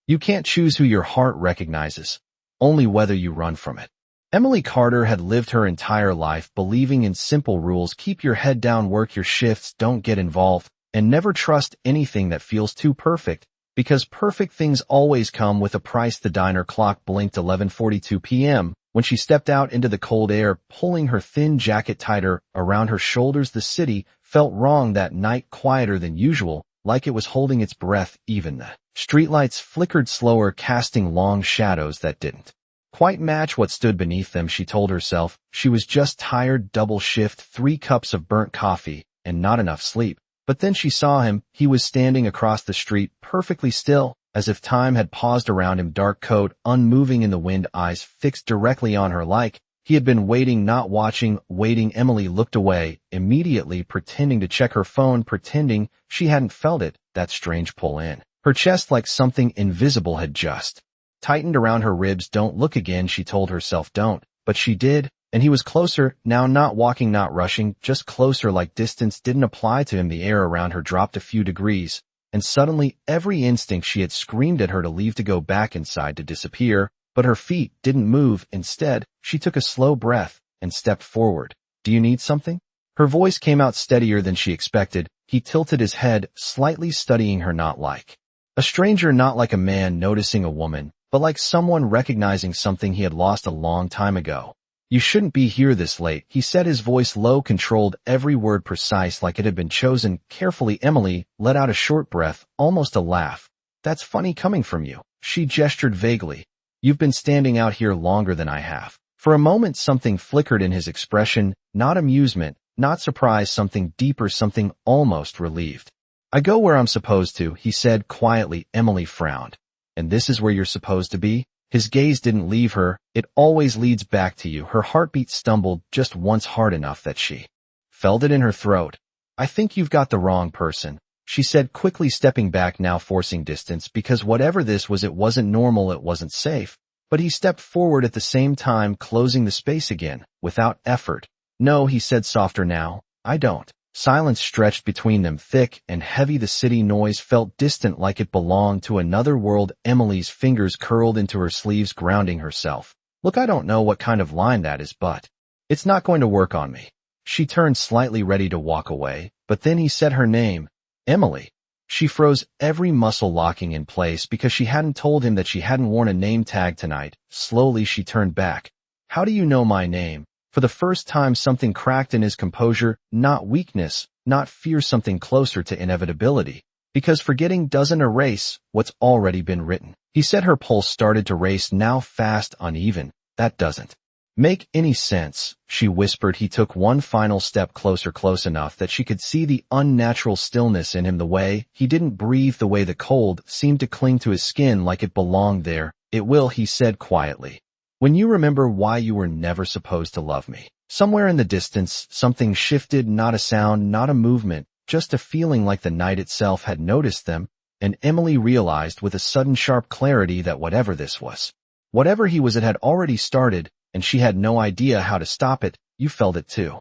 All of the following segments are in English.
You can't choose who your heart recognizes, only whether you run from it. Emily Carter had lived her entire life believing in simple rules: keep your head down, work your shifts, don't get involved, and never trust anything that feels too perfect, because perfect things always come with a price. The diner clock blinked 11:42 p.m. when she stepped out into the cold air, pulling her thin jacket tighter around her shoulders. The city felt wrong that night, quieter than usual, like it was holding its breath. Even the streetlights flickered slower, casting long shadows that didn't quite match what stood beneath them. She told herself she was just tired, double shift, 3 cups of burnt coffee, and not enough sleep. But then she saw him. He was standing across the street, perfectly still, as if time had paused around him, dark coat unmoving in the wind, eyes fixed directly on her like he had been waiting, not watching, waiting. Emily looked away, immediately pretending to check her phone, pretending she hadn't felt it, that strange pull in her chest, like something invisible had just tightened around her ribs. Don't look again, she told herself, don't. But she did, and he was closer, now, not walking, not rushing, just closer, like distance didn't apply to him. The air around her dropped a few degrees, and suddenly every instinct she had screamed at her to leave, to go back inside, to disappear, but her feet didn't move. Instead, she took a slow breath and stepped forward. Do you need something? Her voice came out steadier than she expected. He tilted his head, slightly studying her, not like a stranger, not like a man noticing a woman, but like someone recognizing something he had lost a long time ago. You shouldn't be here this late, he said, his voice low, controlled, every word precise, like it had been chosen carefully. Emily let out a short breath, almost a laugh. That's funny coming from you. She gestured vaguely. You've been standing out here longer than I have. For a moment something flickered in his expression, not amusement, not surprise, something deeper, something almost relieved. I go where I'm supposed to, he said quietly. Emily frowned. And this is where you're supposed to be? His gaze didn't leave her. It always leads back to you. Her heartbeat stumbled just once, hard enough that she felt it in her throat. I think you've got the wrong person, she said quickly, stepping back, now forcing distance, because whatever this was, it wasn't normal, it wasn't safe. But he stepped forward at the same time, closing the space again, without effort. No, he said softer now, I don't. Silence stretched between them, thick and heavy. The city noise felt distant, like it belonged to another world. Emily's fingers curled into her sleeves, grounding herself. Look, I don't know what kind of line that is, but it's not going to work on me. She turned slightly, ready to walk away, but then he said her name. Emily. She froze, every muscle locking in place, because she hadn't told him that she hadn't worn a name tag tonight. Slowly she turned back. How do you know my name? For the first time something cracked in his composure, not weakness, not fear, something closer to inevitability. Because forgetting doesn't erase what's already been written. He said. Her pulse started to race, now fast, uneven. That doesn't make any sense, she whispered. He took one final step closer, close enough that she could see the unnatural stillness in him, the way he didn't breathe, the way the cold seemed to cling to his skin like it belonged there. It will, he said quietly. When you remember why you were never supposed to love me. Somewhere in the distance, something shifted, not a sound, not a movement, just a feeling, like the night itself had noticed them, and Emily realized with a sudden sharp clarity that whatever this was, whatever he was, it had already started, and she had no idea how to stop it. You felt it too.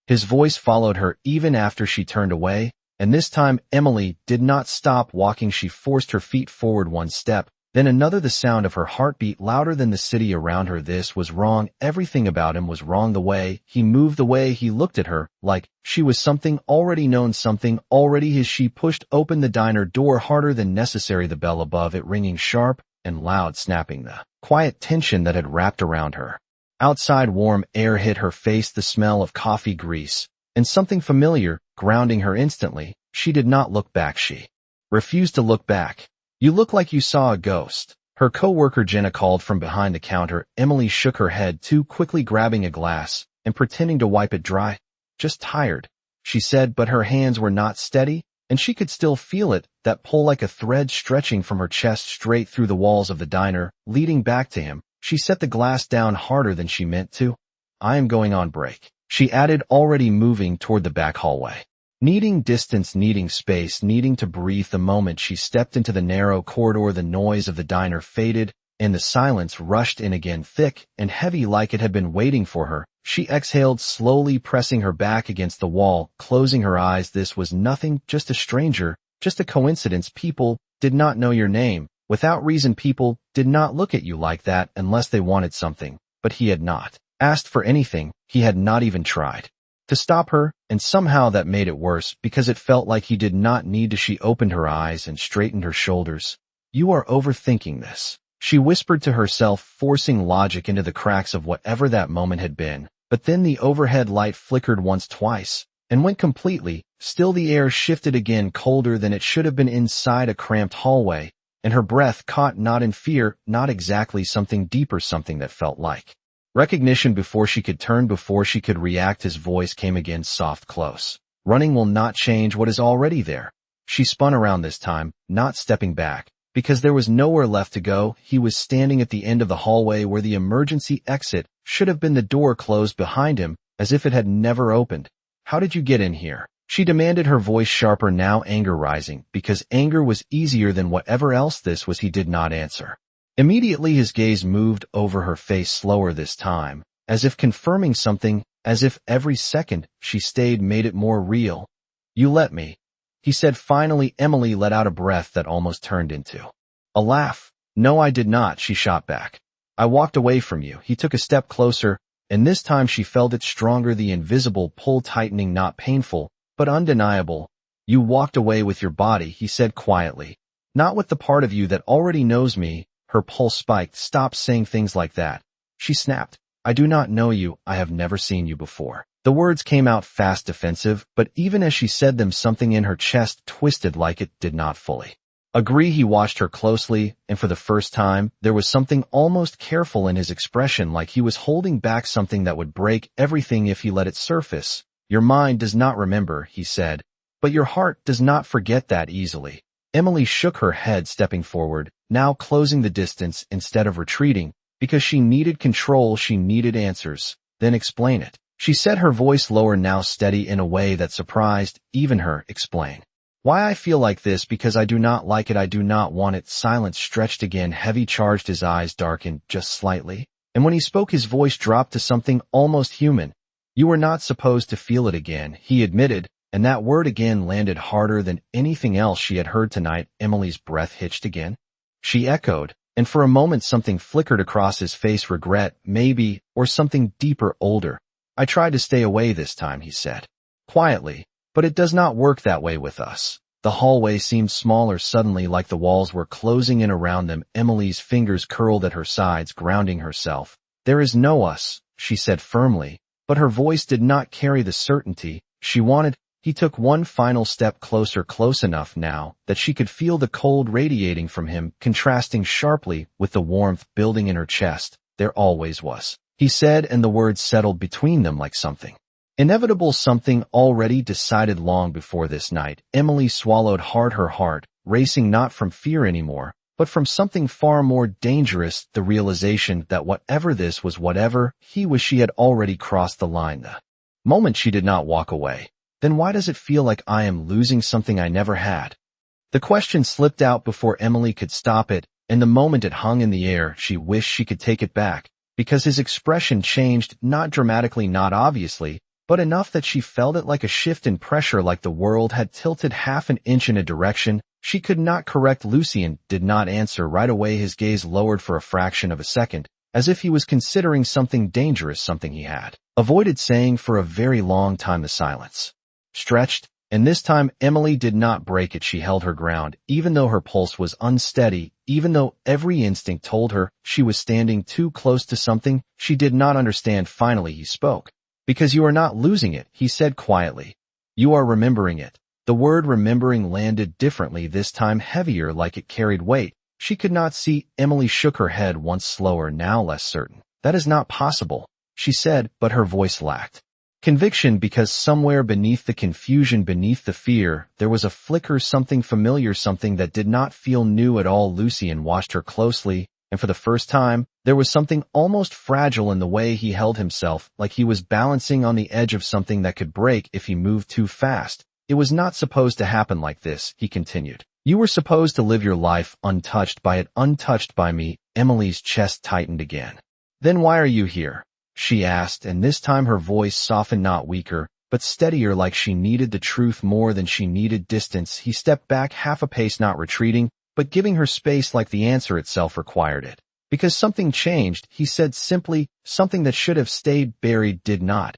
His voice followed her even after she turned away, and this time Emily did not stop walking. She forced her feet forward one step, then another, the sound of her heartbeat louder than the city around her. This was wrong. Everything about him was wrong. The way he moved, the way he looked at her, like she was something already known, something already his. She pushed open the diner door harder than necessary, the bell above it ringing sharp and loud, snapping the quiet tension that had wrapped around her. Outside, warm air hit her face, the smell of coffee grease, and something familiar, grounding her instantly. She did not look back. She refused to look back. You look like you saw a ghost, her co-worker Jenna called from behind the counter. Emily shook her head, too quickly grabbing a glass and pretending to wipe it dry. Just tired, she said, but her hands were not steady, and she could still feel it, that pull like a thread stretching from her chest straight through the walls of the diner, leading back to him. She set the glass down harder than she meant to. I am going on break, she added, already moving toward the back hallway. Needing distance, needing space, needing to breathe. The moment she stepped into the narrow corridor, the noise of the diner faded, and the silence rushed in again, thick and heavy, like it had been waiting for her. She exhaled slowly, pressing her back against the wall, closing her eyes. This was nothing, just a stranger, just a coincidence. People did not know your name, Without reason, people did not look at you like that unless they wanted something, but he had not asked for anything. He had not even tried to stop her, and somehow that made it worse because it felt like he did not need to. She opened her eyes and straightened her shoulders. You are overthinking this, she whispered to herself, forcing logic into the cracks of whatever that moment had been. But then the overhead light flickered once, twice, and went completely. Still the air shifted again, colder than it should have been inside a cramped hallway, and her breath caught, not in fear, not exactly, something deeper, something that felt like recognition. Before she could turn, before she could react, his voice came again, soft, close. Running will not change what is already there. She spun around this time, not stepping back, because there was nowhere left to go. He was standing at the end of the hallway where the emergency exit should have been. The door closed behind him, as if it had never opened. How did you get in here? She demanded, her voice sharper now, anger rising, because anger was easier than whatever else this was. He did not answer. Immediately his gaze moved over her face, slower this time, as if confirming something, as if every second she stayed made it more real. You let me, he said finally. Emily let out a breath that almost turned into a laugh. No, I did not, she shot back. I walked away from you. He took a step closer, and this time she felt it stronger, the invisible pull tightening, not painful, but undeniable. You walked away with your body, he said quietly. Not with the part of you that already knows me. Her pulse spiked. Stop saying things like that, she snapped. I do not know you. I have never seen you before. The words came out fast, defensive, but even as she said them, something in her chest twisted like it did not fully agree. He watched her closely, and for the first time, there was something almost careful in his expression, like he was holding back something that would break everything if he let it surface. Your mind does not remember, he said, but your heart does not forget that easily. Emily shook her head, stepping forward, now closing the distance instead of retreating, because she needed control, she needed answers. Then explain it, she said, her voice lower, now steady in a way that surprised even her. Explain why I feel like this, because I do not like it, I do not want it. Silence stretched again, heavy, charged. His eyes darkened just slightly, and when he spoke his voice dropped to something almost human. You were not supposed to feel it again, he admitted, and that word again landed harder than anything else she had heard tonight. Emily's breath hitched again. She echoed, and for a moment something flickered across his face. Regret, maybe, or something deeper, older. I tried to stay away this time, he said quietly, but it does not work that way with us. The hallway seemed smaller suddenly, like the walls were closing in around them. Emily's fingers curled at her sides, grounding herself. There is no us, she said firmly, but her voice did not carry the certainty she wanted. He took one final step closer, close enough now that she could feel the cold radiating from him, contrasting sharply with the warmth building in her chest. There always was, he said, and the words settled between them like something inevitable, something already decided long before this night. Emily swallowed hard, her heart racing, not from fear anymore, but from something far more dangerous, the realization that whatever this was, whatever he was, she had already crossed the line. The moment she did not walk away. Then why does it feel like I am losing something I never had? The question slipped out before Emily could stop it, and the moment it hung in the air. She wished she could take it back, because his expression changed, not dramatically, not obviously, but enough that she felt it, like a shift in pressure, like the world had tilted half an inch in a direction she could not correct. Lucien did not answer right away. His gaze lowered for a fraction of a second, as if he was considering something dangerous, something he had avoided saying for a very long time. The silence stretched, and this time Emily did not break it. She held her ground, even though her pulse was unsteady, even though every instinct told her she was standing too close to something she did not understand. Finally he spoke. Because you are not losing it, he said quietly. You are remembering it. The word remembering landed differently this time, heavier, like it carried weight. She could not see. Emily shook her head, once slower, now less certain. That is not possible, she said, but her voice lacked conviction, because somewhere beneath the confusion, beneath the fear, there was a flicker, something familiar, something that did not feel new at all. Lucien watched her closely, and for the first time, there was something almost fragile in the way he held himself, like he was balancing on the edge of something that could break if he moved too fast. It was not supposed to happen like this, he continued. You were supposed to live your life untouched by it, untouched by me. Emily's chest tightened again. Then why are you here? She asked, and this time her voice softened, not weaker, but steadier, like she needed the truth more than she needed distance. He stepped back half a pace, not retreating, but giving her space like the answer itself required it. Because something changed, he said simply, something that should have stayed buried did not.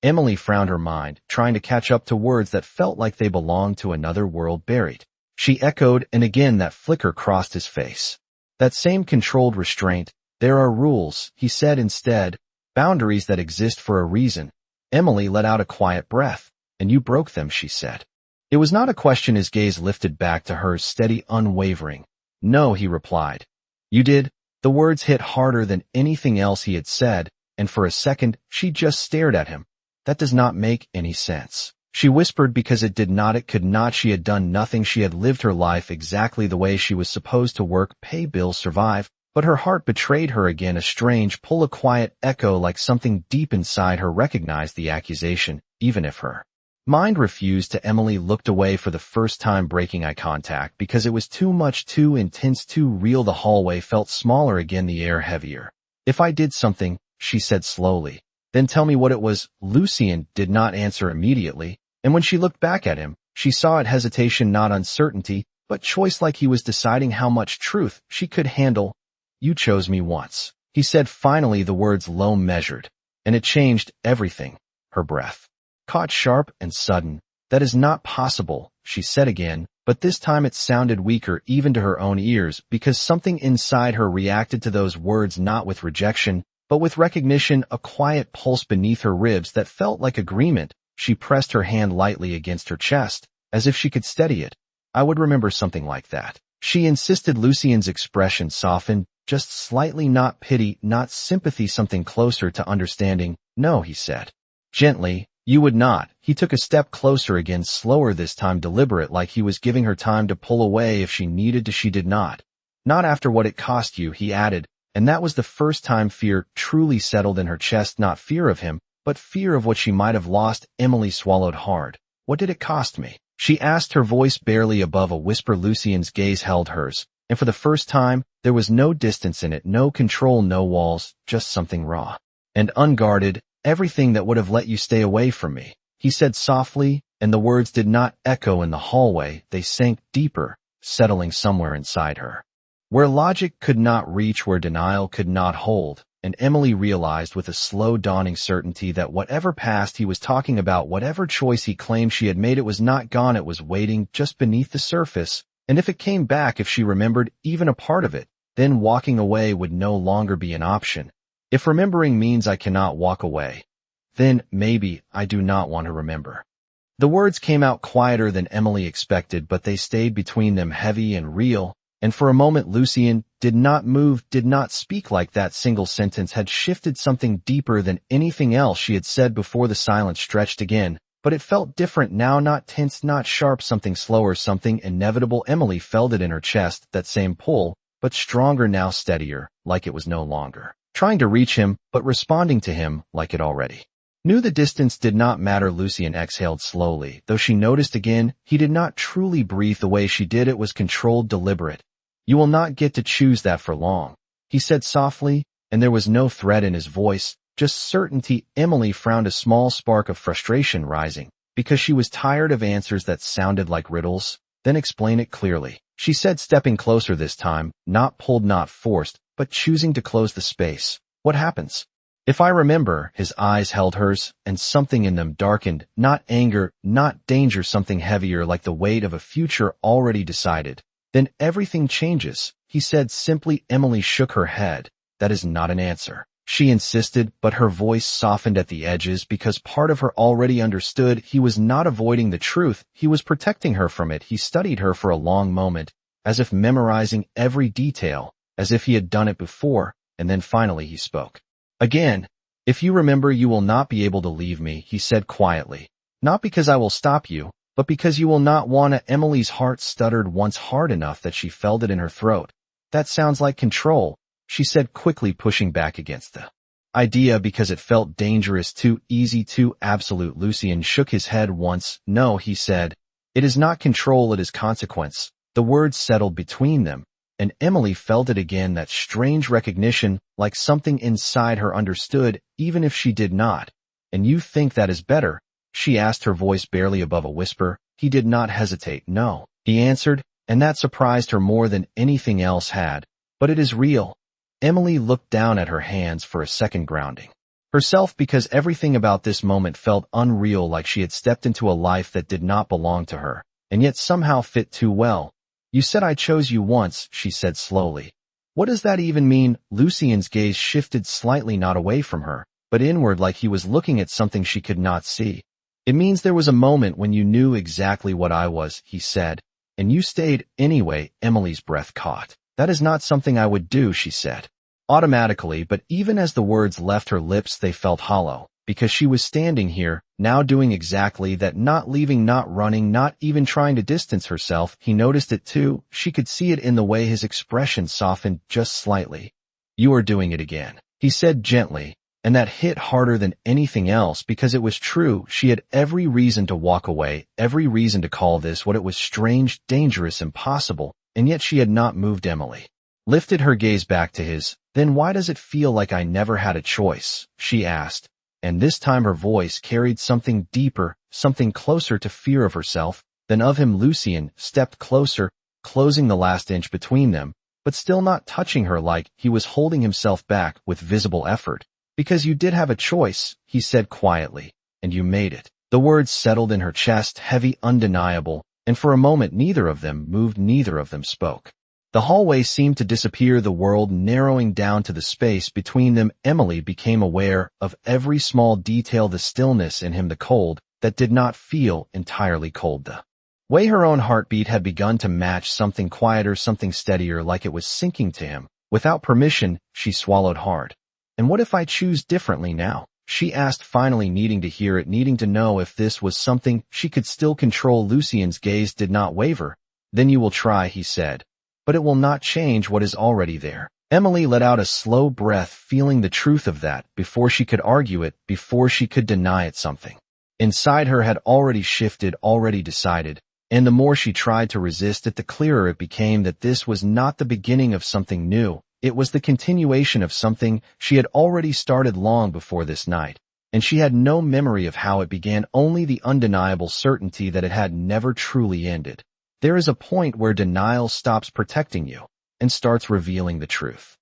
Emily frowned her mind, trying to catch up to words that felt like they belonged to another world buried. She echoed, and again that flicker crossed his face. That same controlled restraint. There are rules, he said instead, boundaries that exist for a reason. Emily let out a quiet breath. And you broke them, she said. It was not a question. His gaze lifted back to hers, steady, unwavering. No, he replied. You did. The words hit harder than anything else he had said, and for a second, she just stared at him. That does not make any sense. She whispered because it did not, it could not. She had done nothing. She had lived her life exactly the way she was supposed to: work, pay bills, survive. But her heart betrayed her again, a strange pull, a quiet echo, like something deep inside her recognized the accusation, even if her mind refused to. Emily looked away for the first time, breaking eye contact because it was too much, too intense, too real. The hallway felt smaller again, the air heavier. If I did something, she said slowly, then tell me what it was. Lucien did not answer immediately, and when she looked back at him, she saw it: hesitation, not uncertainty, but choice, like he was deciding how much truth she could handle. You chose me once, he said finally, the words low, measured, and it changed everything. Her breath caught sharp and sudden. That is not possible, she said again, but this time it sounded weaker even to her own ears, because something inside her reacted to those words, not with rejection, but with recognition, a quiet pulse beneath her ribs that felt like agreement. She pressed her hand lightly against her chest, as if she could steady it. I would remember something like that, she insisted. Lucien's expression softened, just slightly, not pity, not sympathy, something closer to understanding. No, he said gently. You would not. He took a step closer again, slower this time, deliberate, like he was giving her time to pull away if she needed to. She did not. Not after what it cost you, he added, and that was the first time fear truly settled in her chest, not fear of him, but fear of what she might have lost. Emily swallowed hard. What did it cost me? She asked, her voice barely above a whisper. Lucien's gaze held hers, and for the first time, there was no distance in it, no control, no walls, just something raw and unguarded. Everything that would have let you stay away from me, he said softly, and the words did not echo in the hallway. They sank deeper, settling somewhere inside her, where logic could not reach, where denial could not hold. And Emily realized with a slow dawning certainty that whatever past he was talking about, whatever choice he claimed she had made, it was not gone. It was waiting just beneath the surface, and if it came back, if she remembered even a part of it, then walking away would no longer be an option. If remembering means I cannot walk away, then maybe I do not want to remember. The words came out quieter than Emily expected, but they stayed between them, heavy and real, and for a moment Lucien did not move, did not speak. Like that single sentence had shifted something deeper than anything else she had said before. The silence stretched again, but it felt different now, not tense, not sharp, something slower, something inevitable. Emily felt it in her chest, that same pull, but stronger now, steadier, like it was no longer trying to reach him, but responding to him like it already knew. The distance did not matter. Lucien exhaled slowly, though she noticed again he did not truly breathe the way she did. It was controlled, deliberate. You will not get to choose that for long, he said softly, and there was no threat in his voice, just certainty. Emily frowned, a small spark of frustration rising, because she was tired of answers that sounded like riddles. Then explain it clearly, she said, stepping closer this time, not pulled, not forced, but choosing to close the space. What happens if I remember? His eyes held hers, and something in them darkened, not anger, not danger, something heavier, like the weight of a future already decided. Then everything changes, he said simply. Emily shook her head. That is not an answer, she insisted, but her voice softened at the edges because part of her already understood. He was not avoiding the truth, he was protecting her from it. He studied her for a long moment, as if memorizing every detail, as if he had done it before, and then finally he spoke. Again, if you remember, you will not be able to leave me, he said quietly. Not because I will stop you, but because you will not want to. Emily's heart stuttered once hard enough that she felt it in her throat. That sounds like control, she said quickly, pushing back against the idea because it felt dangerous, too easy, too absolute. Lucien shook his head once. No, he said. It is not control, it is consequence. The words settled between them, and Emily felt it again, that strange recognition, like something inside her understood, even if she did not. And you think that is better? She asked, her voice barely above a whisper. He did not hesitate. No, he answered, and that surprised her more than anything else had. But it is real. Emily looked down at her hands for a second, grounding herself because everything about this moment felt unreal, like she had stepped into a life that did not belong to her, and yet somehow fit too well. You said I chose you once, she said slowly. What does that even mean? Lucien's gaze shifted slightly, not away from her, but inward, like he was looking at something she could not see. It means there was a moment when you knew exactly what I was, he said, and you stayed anyway. Emily's breath caught. That is not something I would do, she said, automatically, but even as the words left her lips they felt hollow, because she was standing here, now doing exactly that, not leaving, not running, not even trying to distance herself. He noticed it too. She could see it in the way his expression softened just slightly. You are doing it again, he said gently, and that hit harder than anything else because it was true. She had every reason to walk away, every reason to call this what it was: strange, dangerous, impossible, and yet she had not moved. Emily lifted her gaze back to his. Then why does it feel like I never had a choice? She asked, and this time her voice carried something deeper, something closer to fear of herself than of him. Lucien stepped closer, closing the last inch between them, but still not touching her, like he was holding himself back with visible effort. Because you did have a choice, he said quietly, and you made it. The words settled in her chest, heavy, undeniable, and for a moment neither of them moved, neither of them spoke. The hallway seemed to disappear, the world narrowing down to the space between them. Emily became aware of every small detail, the stillness in him, the cold that did not feel entirely cold, the way her own heartbeat had begun to match, something quieter, something steadier, like it was sinking to him. Without permission, she swallowed hard. And what if I choose differently now? She asked, finally needing to hear it, needing to know if this was something she could still control. Lucien's gaze did not waver. Then you will try, he said. But it will not change what is already there. Emily let out a slow breath, feeling the truth of that, before she could argue it, before she could deny it. Something inside her had already shifted, already decided, and the more she tried to resist it, the clearer it became that this was not the beginning of something new. It was the continuation of something she had already started long before this night, and she had no memory of how it began, only the undeniable certainty that it had never truly ended. There is a point where denial stops protecting you and starts revealing the truth.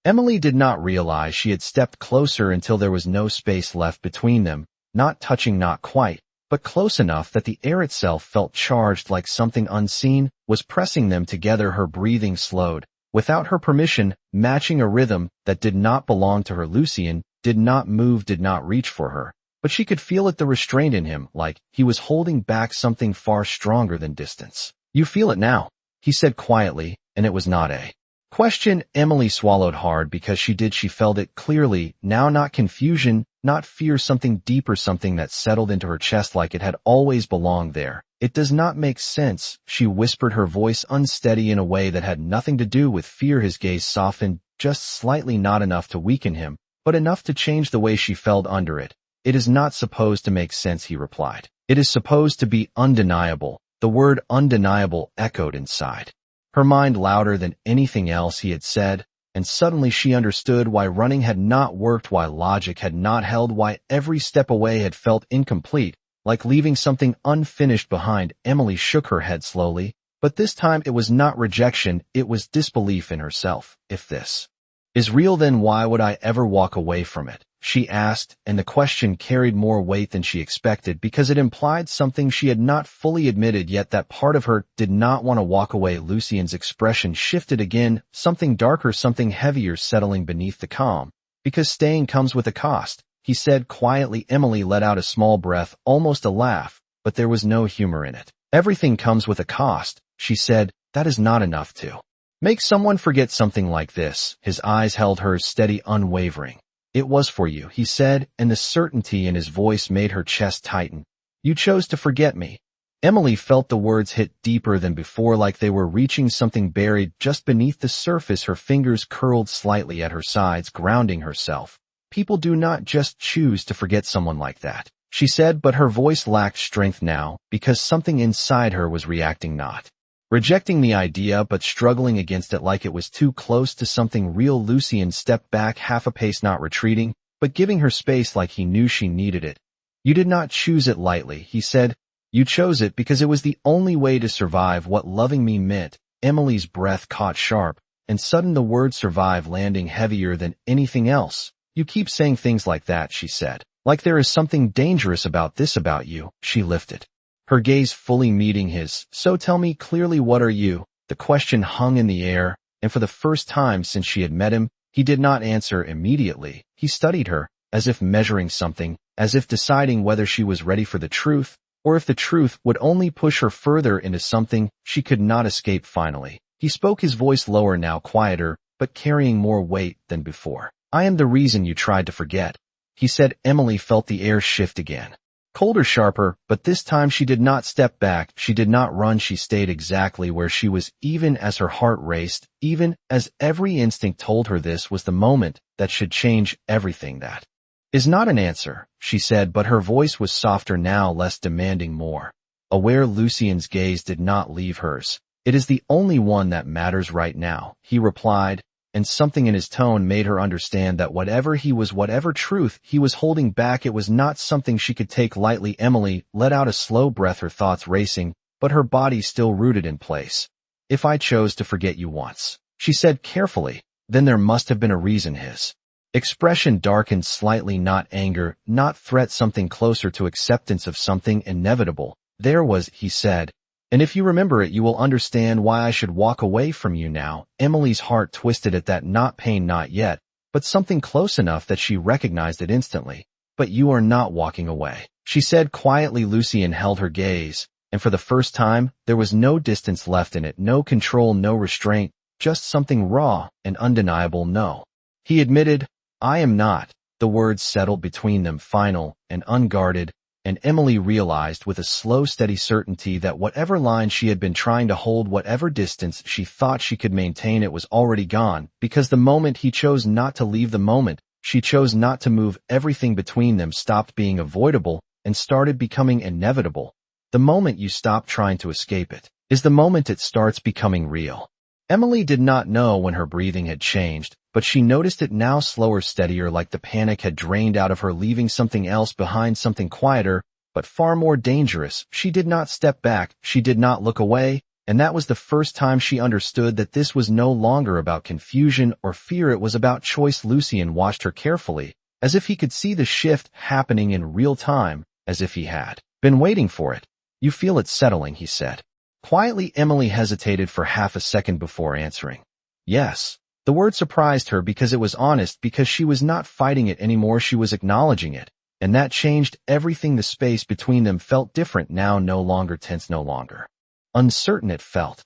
Emily did not realize she had stepped closer until there was no space left between them, not touching, not quite, but close enough that the air itself felt charged, like something unseen was pressing them together. Her breathing slowed, without her permission, matching a rhythm that did not belong to her. Lucien did not move, did not reach for her, but she could feel it, the restraint in him, like he was holding back something far stronger than distance. You feel it now, he said quietly, and it was not a question. Emily swallowed hard because she did. She felt it clearly now, not confusion, not fear, something deeper, something that settled into her chest like it had always belonged there. It does not make sense, she whispered, her voice unsteady in a way that had nothing to do with fear. His gaze softened, just slightly, not enough to weaken him, but enough to change the way she felt under it. It is not supposed to make sense, he replied. It is supposed to be undeniable. The word undeniable echoed inside her mind louder than anything else he had said, and suddenly she understood why running had not worked, why logic had not held, why every step away had felt incomplete, like leaving something unfinished behind. Emily shook her head slowly, but this time it was not rejection, it was disbelief in herself. If this is real, then why would I ever walk away from it? She asked, and the question carried more weight than she expected because it implied something she had not fully admitted yet, that part of her did not want to walk away. Lucien's expression shifted again, something darker, something heavier settling beneath the calm. Because staying comes with a cost, he said quietly. Emily let out a small breath, almost a laugh, but there was no humor in it. Everything comes with a cost, she said. That is not enough to make someone forget something like this. His eyes held hers, steady, unwavering. It was for you, he said, and the certainty in his voice made her chest tighten. You chose to forget me. Emily felt the words hit deeper than before, like they were reaching something buried just beneath the surface. Her fingers curled slightly at her sides, grounding herself. People do not just choose to forget someone like that, she said, but her voice lacked strength now because something inside her was reacting, not rejecting the idea, but struggling against it like it was too close to something real. Lucien stepped back half a pace, not retreating, but giving her space, like he knew she needed it. You did not choose it lightly, he said. You chose it because it was the only way to survive what loving me meant. Emily's breath caught sharp, and sudden the word survive landing heavier than anything else. You keep saying things like that, she said. Like there is something dangerous about this about you. She lifted her gaze fully meeting his. So tell me clearly, what are you? The question hung in the air, and for the first time since she had met him, he did not answer immediately. He studied her, as if measuring something, as if deciding whether she was ready for the truth, or if the truth would only push her further into something she could not escape. Finally, he spoke, his voice lower now, quieter, but carrying more weight than before. I am the reason you tried to forget, he said. Emily felt the air shift again. Colder, sharper, but this time she did not step back, she did not run, she stayed exactly where she was, even as her heart raced, even as every instinct told her this was the moment that should change everything. That is not an answer, she said, but her voice was softer now, less demanding, more aware. Lucien's gaze did not leave hers. It is the only one that matters right now, he replied, and something in his tone made her understand that whatever he was, whatever truth he was holding back, it was not something she could take lightly. Emily let out a slow breath, her thoughts racing, but her body still rooted in place. If I chose to forget you once, she said carefully, then there must have been a reason. His expression darkened slightly, not anger, not threat, something closer to acceptance of something inevitable. There was, he said, and if you remember it, you will understand why I should walk away from you now. Emily's heart twisted at that, not pain, not yet, but something close enough that she recognized it instantly. But you are not walking away, she said quietly. Lucien held her gaze, and for the first time, there was no distance left in it, no control, no restraint, just something raw and undeniable. No, he admitted, I am not. The words settled between them, final and unguarded, and Emily realized with a slow, steady certainty that whatever line she had been trying to hold, whatever distance she thought she could maintain, it was already gone, because the moment he chose not to leave, the moment she chose not to move, everything between them stopped being avoidable and started becoming inevitable. The moment you stop trying to escape it is the moment it starts becoming real. Emily did not know when her breathing had changed, but she noticed it now, slower, steadier, like the panic had drained out of her, leaving something else behind, something quieter, but far more dangerous. She did not step back, she did not look away, and that was the first time she understood that this was no longer about confusion or fear, it was about choice. Lucien watched her carefully, as if he could see the shift happening in real time, as if he had been waiting for it. You feel it settling, he said quietly. Emily hesitated for half a second before answering. Yes. The word surprised her because it was honest, because she was not fighting it anymore, she was acknowledging it, and that changed everything. The space between them felt different now, no longer tense, no longer uncertain. It felt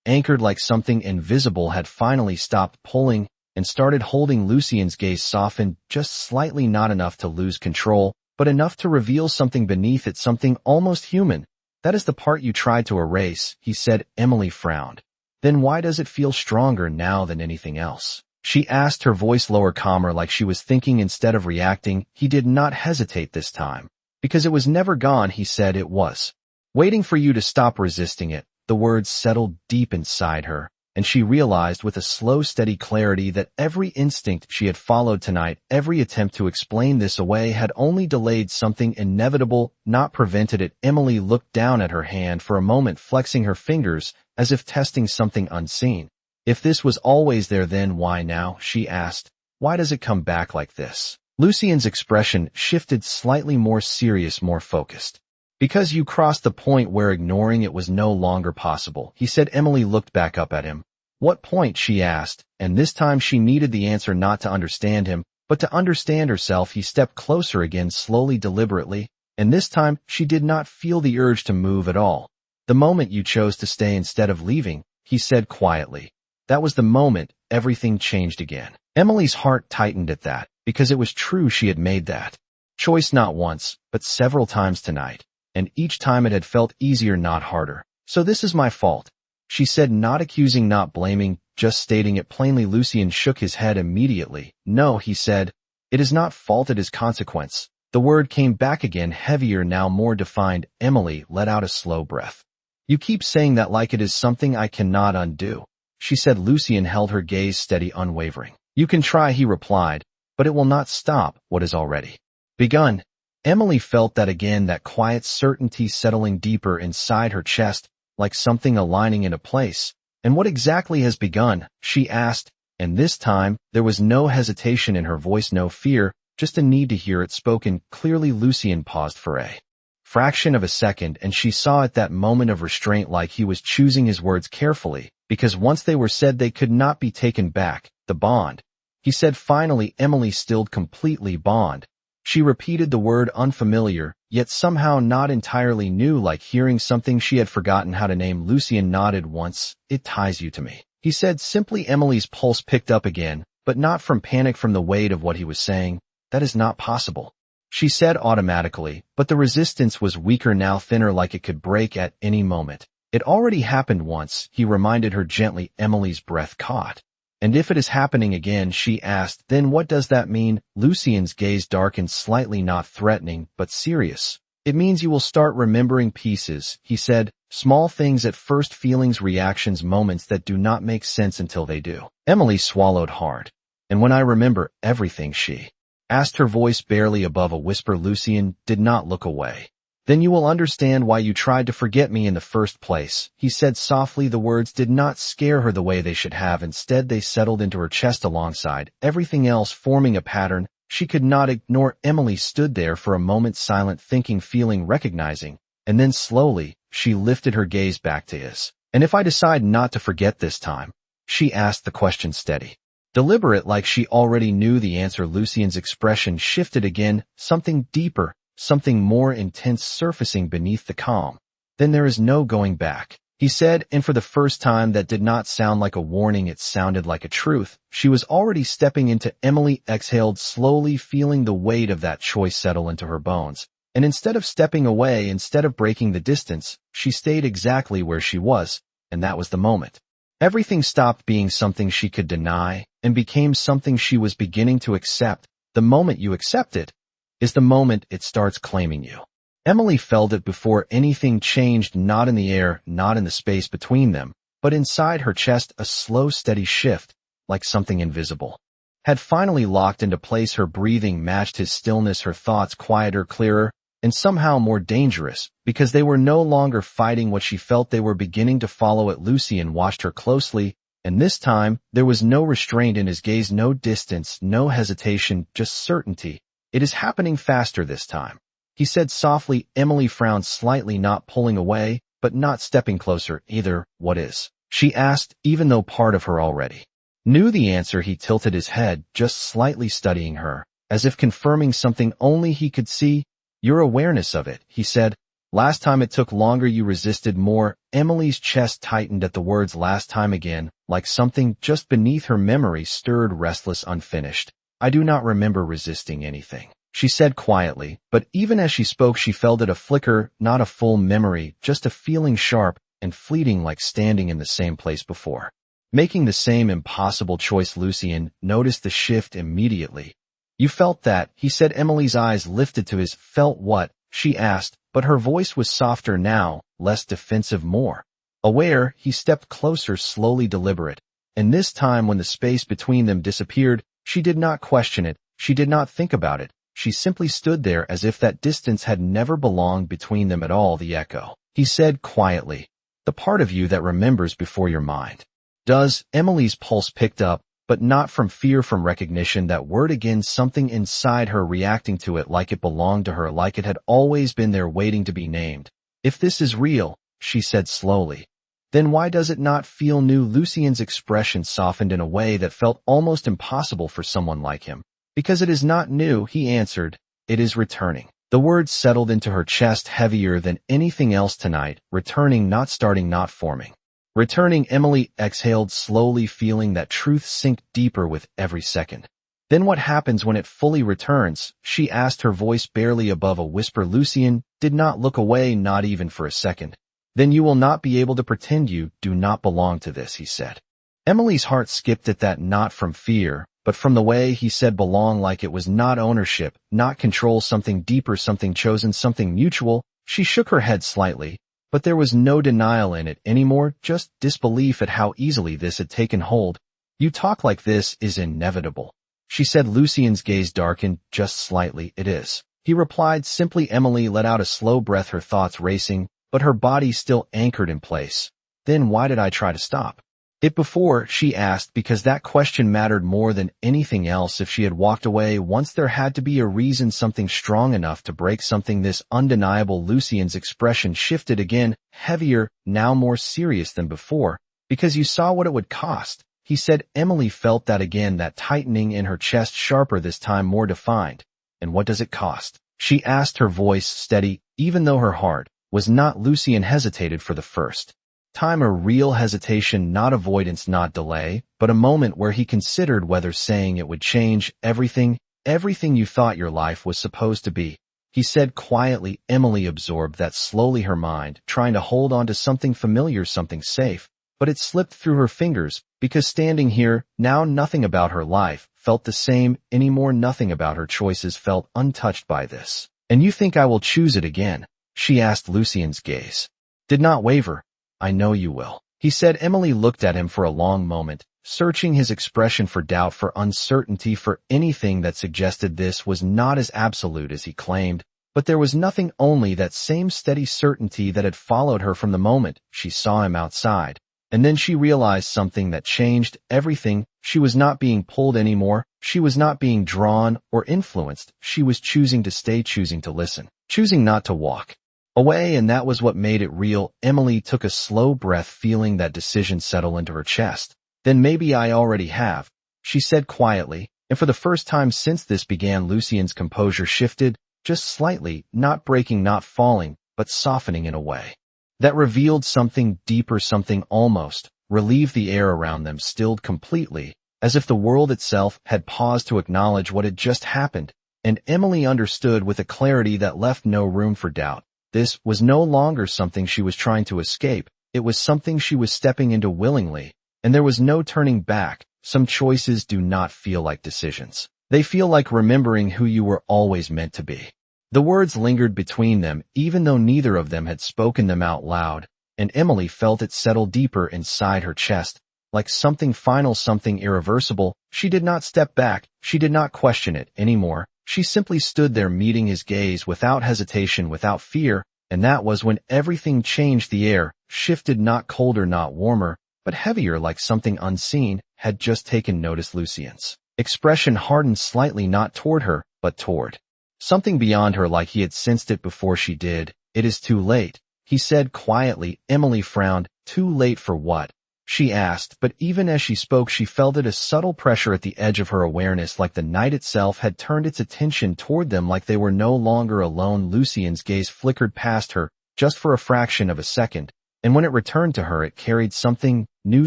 anchored, like something invisible had finally stopped pulling and started holding. Lucien's gaze softened just slightly, not enough to lose control, but enough to reveal something beneath it, something almost human. That is the part you tried to erase, he said. Emily frowned. Then why does it feel stronger now than anything else? She asked, her voice lower, calmer, like she was thinking instead of reacting. He did not hesitate this time. Because it was never gone, he said. It was waiting for you to stop resisting it. The words settled deep inside her, and she realized with a slow, steady clarity that every instinct she had followed tonight, every attempt to explain this away, had only delayed something inevitable, not prevented it. Emily looked down at her hand for a moment, flexing her fingers as if testing something unseen. If this was always there, then why now? She asked. Why does it come back like this? Lucien's expression shifted, slightly more serious, more focused. Because you crossed the point where ignoring it was no longer possible, he said. Emily looked back up at him. What point? She asked, and this time she needed the answer, not to understand him, but to understand herself. He stepped closer again, slowly, deliberately, and this time she did not feel the urge to move at all. The moment you chose to stay instead of leaving, he said quietly. That was the moment everything changed again. Emily's heart tightened at that, because it was true. She had made that choice not once, but several times tonight, and each time it had felt easier, not harder. So this is my fault, she said, not accusing, not blaming, just stating it plainly. Lucien shook his head immediately. No, he said, it is not fault, it is consequence. The word came back again, heavier now, more defined. Emily let out a slow breath. You keep saying that like it is something I cannot undo, she said. Lucien held her gaze steady, unwavering. You can try, he replied, but it will not stop what is already begun. Emily felt that again, that quiet certainty settling deeper inside her chest, like something aligning into place. "And what exactly has begun?" she asked, and this time there was no hesitation in her voice, no fear, just a need to hear it spoken clearly. Lucien paused for a fraction of a second, and she saw at that moment of restraint, like he was choosing his words carefully, because once they were said they could not be taken back. "The bond," he said finally. Emily stilled completely. "Bond." She repeated the word, unfamiliar, yet somehow not entirely new, like hearing something she had forgotten how to name. Lucien nodded once. "It ties you to me," he said simply. Emily's pulse picked up again, but not from panic, from the weight of what he was saying. "That is not possible," she said automatically, but the resistance was weaker now, thinner, like it could break at any moment. "It already happened once," he reminded her gently. Emily's breath caught. "And if it is happening again?" she asked. "Then what does that mean?" Lucien's gaze darkened slightly, not threatening, but serious. "It means you will start remembering pieces," he said. "Small things at first, feelings, reactions, moments that do not make sense until they do." Emily swallowed hard. "And when I remember everything?" she asked, her voice barely above a whisper. Lucien did not look away. "Then you will understand why you tried to forget me in the first place," he said softly. The words did not scare her the way they should have. Instead, they settled into her chest alongside everything else, forming a pattern she could not ignore. Emily stood there for a moment, silent, thinking, feeling, recognizing, and then slowly, she lifted her gaze back to his. "And if I decide not to forget this time?" she asked, the question steady, deliberate, like she already knew the answer. Lucien's expression shifted again, something deeper, something more intense surfacing beneath the calm. "Then there is no going back," he said, and for the first time that did not sound like a warning, it sounded like a truth. She was already stepping into. Emily exhaled slowly, feeling the weight of that choice settle into her bones. And instead of stepping away, instead of breaking the distance, she stayed exactly where she was, and that was the moment. Everything stopped being something she could deny and became something she was beginning to accept. The moment you accept it is the moment it starts claiming you. Emily felt it before anything changed, not in the air, not in the space between them, but inside her chest. A slow, steady shift, like something invisible, had finally locked into place. Her breathing matched his stillness, her thoughts quieter, clearer, and somehow more dangerous, because they were no longer fighting what she felt, they were beginning to follow it. Lucien watched her closely, and this time there was no restraint in his gaze, no distance, no hesitation, just certainty. "It is happening faster this time," he said softly. Emily frowned slightly, not pulling away, but not stepping closer either. "What is?" she asked, even though part of her already knew the answer. He tilted his head, just slightly, studying her, as if confirming something only he could see. "Your awareness of it," he said. "Last time it took longer, you resisted more." Emily's chest tightened at the words last time again, like something just beneath her memory stirred, restless, unfinished. "I do not remember resisting anything," she said quietly, but even as she spoke she felt it, a flicker, not a full memory, just a feeling, sharp and fleeting, like standing in the same place before, making the same impossible choice. Lucien noticed the shift immediately. "You felt that," he said. Emily's eyes lifted to his. "Felt what?" she asked, but her voice was softer now, less defensive, more aware. He stepped closer, slowly, deliberate, and this time when the space between them disappeared, she did not question it, she did not think about it, she simply stood there as if that distance had never belonged between them at all. "The echo," he said quietly. "The part of you that remembers before your mind does." Emily's pulse picked up, but not from fear, from recognition. That word again, something inside her reacting to it, like it belonged to her, like it had always been there, waiting to be named. "If this is real," she said slowly, "then why does it not feel new?" Lucien's expression softened in a way that felt almost impossible for someone like him. "Because it is not new," he answered. "It is returning." The words settled into her chest, heavier than anything else tonight. Returning, not starting, not forming. Returning. Emily exhaled slowly, feeling that truth sink deeper with every second. "Then what happens when it fully returns?" she asked, her voice barely above a whisper. Lucien did not look away, not even for a second. "Then you will not be able to pretend you do not belong to this," he said. Emily's heart skipped at that, not from fear, but from the way he said belong, like it was not ownership, not control, something deeper, something chosen, something mutual. She shook her head slightly, but there was no denial in it anymore, just disbelief at how easily this had taken hold. "You talk like this is inevitable," she said. Lucien's gaze darkened just slightly. "It is," He replied simply. Emily let out a slow breath, her thoughts racing, but her body still anchored in place. Then why did I try to stop it before? She asked, because that question mattered more than anything else. If she had walked away once, there had to be a reason, something strong enough to break something this undeniable. Lucien's expression shifted again, heavier, now more serious than before. Because you saw what it would cost, he said. Emily felt that again, that tightening in her chest, sharper this time, more defined. And what does it cost? She asked, her voice steady, even though her heart was not. Lucien hesitated for the first time, a real hesitation, not avoidance, not delay, but a moment where he considered whether saying it would change everything you thought your life was supposed to be. He said quietly. Emily absorbed that slowly, her mind trying to hold on to something familiar, something safe, but it slipped through her fingers, because standing here now, nothing about her life felt the same anymore. Nothing about her choices felt untouched by this. And you think I will choose it again? She asked. Lucien's gaze did not waver. I know you will, he said. Emily looked at him for a long moment, searching his expression for doubt, for uncertainty, for anything that suggested this was not as absolute as he claimed. But there was nothing, only that same steady certainty that had followed her from the moment she saw him outside. And then she realized something that changed everything. She was not being pulled anymore. She was not being drawn or influenced. She was choosing to stay, choosing to listen, choosing not to walk away, and that was what made it real. Emily took a slow breath, feeling that decision settle into her chest. Then maybe I already have, she said quietly, and for the first time since this began, Lucien's composure shifted, just slightly, not breaking, not falling, but softening in a way that revealed something deeper, something almost relieved. The air around them stilled completely, as if the world itself had paused to acknowledge what had just happened, and Emily understood with a clarity that left no room for doubt. This was no longer something she was trying to escape, it was something she was stepping into willingly, and there was no turning back. Some choices do not feel like decisions. They feel like remembering who you were always meant to be. The words lingered between them, even though neither of them had spoken them out loud, and Emily felt it settle deeper inside her chest, like something final, something irreversible. She did not step back, she did not question it anymore. She simply stood there, meeting his gaze without hesitation, without fear, and that was when everything changed. The air shifted, not colder, not warmer, but heavier, like something unseen had just taken notice. Lucien's expression hardened slightly, not toward her, but toward something beyond her, like he had sensed it before she did. It is too late, he said quietly. Emily frowned. Too late for what? She asked, but even as she spoke she felt it, a subtle pressure at the edge of her awareness, like the night itself had turned its attention toward them, like they were no longer alone. Lucien's gaze flickered past her, just for a fraction of a second, and when it returned to her it carried something new,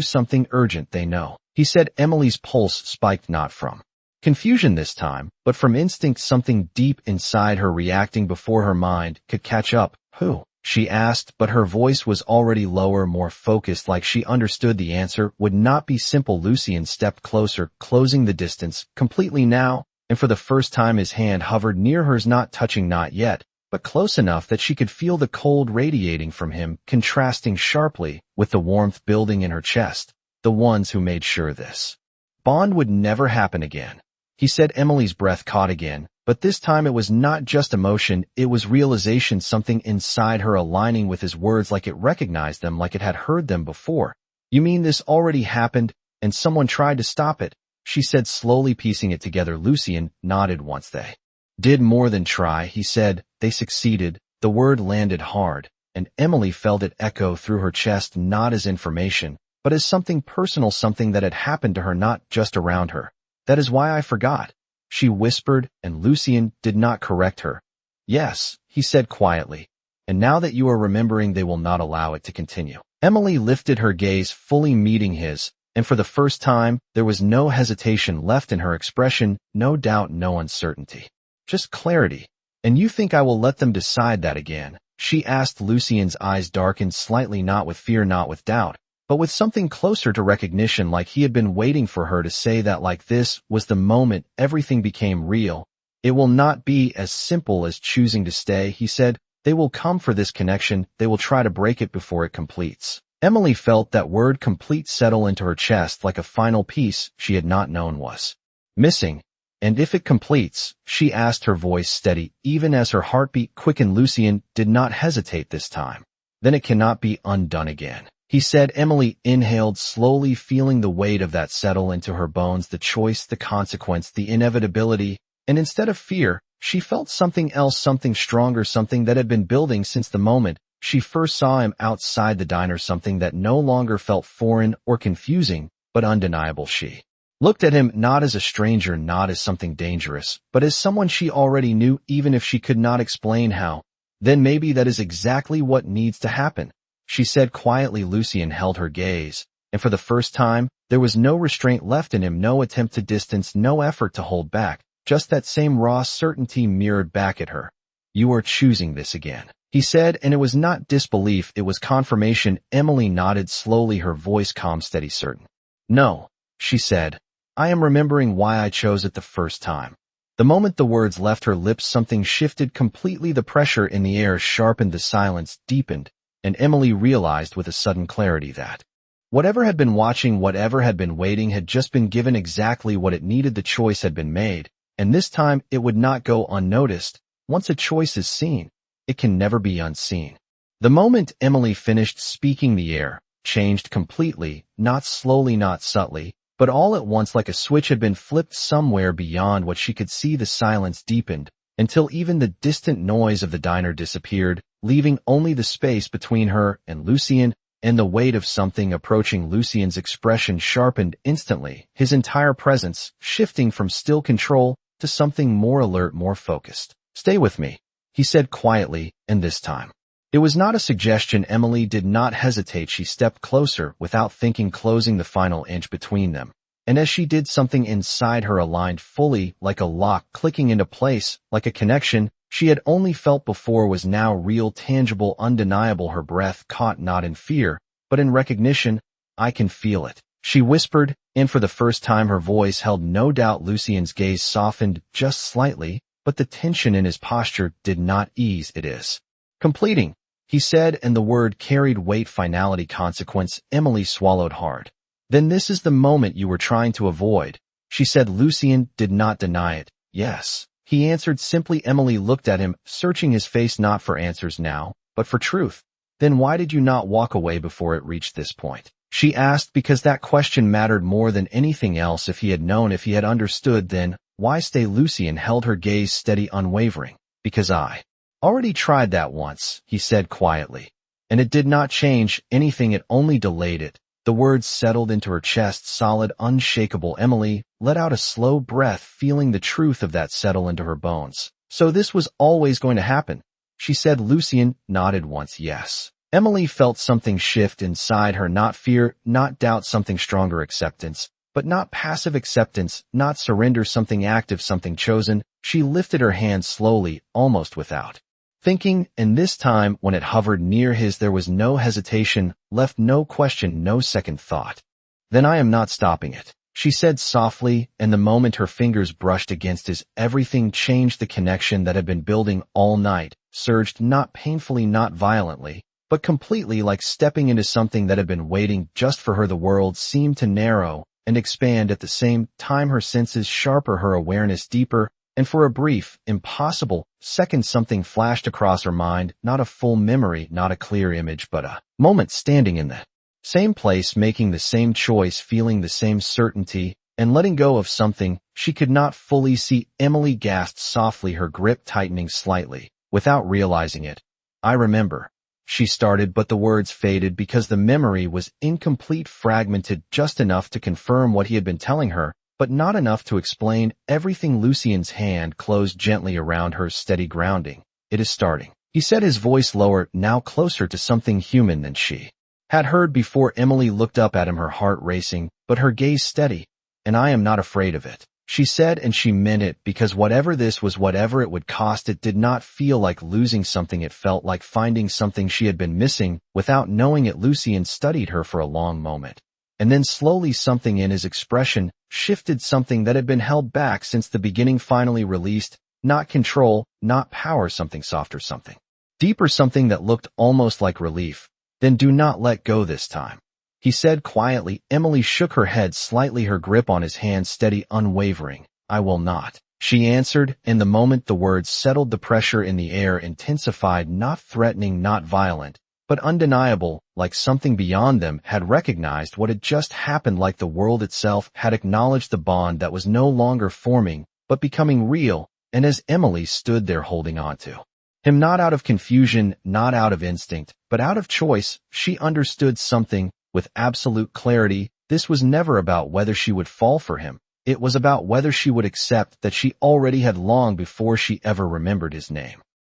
something urgent. They know, he said. Emily's pulse spiked, not from confusion this time, but from instinct, something deep inside her reacting before her mind could catch up. Who? She asked, but her voice was already lower, more focused, like she understood the answer would not be simple. Lucien stepped closer, closing the distance completely now, and for the first time his hand hovered near hers, not touching, not yet, but close enough that she could feel the cold radiating from him, contrasting sharply with the warmth building in her chest. The ones who made sure this bond would never happen again, he said. Emily's breath caught again, but this time it was not just emotion, it was realization, something inside her aligning with his words, like it recognized them, like it had heard them before. You mean this already happened, and someone tried to stop it? She said, slowly piecing it together. Lucien nodded. Once they did more than try, he said, they succeeded. The word landed hard, and Emily felt it echo through her chest, not as information, but as something personal, something that had happened to her, not just around her. That is why I forgot, she whispered, and Lucien did not correct her. Yes, he said quietly, and now that you are remembering, they will not allow it to continue. Emily lifted her gaze, fully meeting his, and for the first time, there was no hesitation left in her expression, no doubt, no uncertainty. Just clarity. And you think I will let them decide that again? She asked. Lucien's eyes darkened slightly, not with fear, not with doubt, but with something closer to recognition, like he had been waiting for her to say that, like this was the moment everything became real. It will not be as simple as choosing to stay, he said. They will come for this connection, they will try to break it before it completes. Emily felt that word complete settle into her chest, like a final piece she had not known was missing. And if it completes, she asked, her voice steady, even as her heartbeat quickened. Lucien did not hesitate this time. Then it cannot be undone again, he said. Emily inhaled slowly, feeling the weight of that settle into her bones, the choice, the consequence, the inevitability, and instead of fear, she felt something else, something stronger, something that had been building since the moment she first saw him outside the diner, something that no longer felt foreign or confusing, but undeniable. She looked at him not as a stranger, not as something dangerous, but as someone she already knew, even if she could not explain how. Then maybe that is exactly what needs to happen, she said quietly. Lucien held her gaze, and for the first time, there was no restraint left in him, no attempt to distance, no effort to hold back, just that same raw certainty mirrored back at her. You are choosing this again, he said, and it was not disbelief, it was confirmation. Emily nodded slowly, her voice calm, steady, certain. No, she said. I am remembering why I chose it the first time. The moment the words left her lips, something shifted completely. The pressure in the air sharpened, the silence deepened, and Emily realized with a sudden clarity that whatever had been watching, whatever had been waiting, had just been given exactly what it needed. The choice had been made, and this time it would not go unnoticed. Once a choice is seen, it can never be unseen. The moment Emily finished speaking, the air changed completely, not slowly, not subtly, but all at once, like a switch had been flipped somewhere beyond what she could see. The silence deepened until even the distant noise of the diner disappeared, leaving only the space between her and Lucien, and the weight of something approaching. Lucien's expression sharpened instantly, his entire presence shifting from still control to something more alert, more focused. Stay with me, he said quietly, and this time it was not a suggestion. Emily did not hesitate. She stepped closer without thinking, closing the final inch between them. And as she did, something inside her aligned fully, like a lock clicking into place, like a connection she had only felt before was now real, tangible, undeniable. Her breath caught, not in fear, but in recognition. I can feel it, she whispered, and for the first time her voice held no doubt. Lucien's gaze softened just slightly, but the tension in his posture did not ease. It is completing, he said, and the word carried weight, finality, consequence. Emily swallowed hard. Then this is the moment you were trying to avoid, she said. Lucien did not deny it. Yes, he answered simply. Emily looked at him, searching his face, not for answers now, but for truth. Then why did you not walk away before it reached this point, she asked, because that question mattered more than anything else. If he had known, if he had understood, then why stay? Lucien held her gaze steady, unwavering. Because I already tried that once, he said quietly. And it did not change anything, it only delayed it. The words settled into her chest, solid, unshakable. Emily let out a slow breath, feeling the truth of that settle into her bones. So this was always going to happen, she said. Lucien nodded once. Yes. Emily felt something shift inside her, not fear, not doubt, something stronger, acceptance. But not passive acceptance, not surrender, something active, something chosen. She lifted her hand slowly, almost without thinking, and this time, when it hovered near his, there was no hesitation, left no question, no second thought. Then I am not stopping it, she said softly, and the moment her fingers brushed against his, everything changed. The connection that had been building all night surged, not painfully, not violently, but completely, like stepping into something that had been waiting just for her. The world seemed to narrow and expand at the same time, her senses sharper, her awareness deeper, and for a brief, impossible second, something flashed across her mind, not a full memory, not a clear image, but a moment, standing in the same place, making the same choice, feeling the same certainty, and letting go of something she could not fully see. Emily gasped softly, her grip tightening slightly, without realizing it. I remember, she started, but the words faded because the memory was incomplete, fragmented, just enough to confirm what he had been telling her, but not enough to explain everything. Lucien's hand closed gently around her, steady, grounding. It is starting, he said, his voice lower, now closer to something human than she had heard before. Emily looked up at him, her heart racing, but her gaze steady. And I am not afraid of it, she said, and she meant it, because whatever this was, whatever it would cost, it did not feel like losing something. It felt like finding something she had been missing without knowing it. Lucien studied her for a long moment. And then slowly something in his expression shifted, something that had been held back since the beginning finally released, not control, not power, something softer, something deeper, something that looked almost like relief. Then do not let go this time, he said quietly. Emily shook her head slightly, her grip on his hand steady, unwavering. I will not. She answered, and the moment the words settled, the pressure in the air intensified, not threatening, not violent, but undeniable, like something beyond them had recognized what had just happened, like the world itself had acknowledged the bond that was no longer forming, but becoming real. And as Emily stood there holding on to him, not out of confusion, not out of instinct, but out of choice, she understood something with absolute clarity. This was never about whether she would fall for him. It was about whether she would accept that she already had long before she ever remembered his name.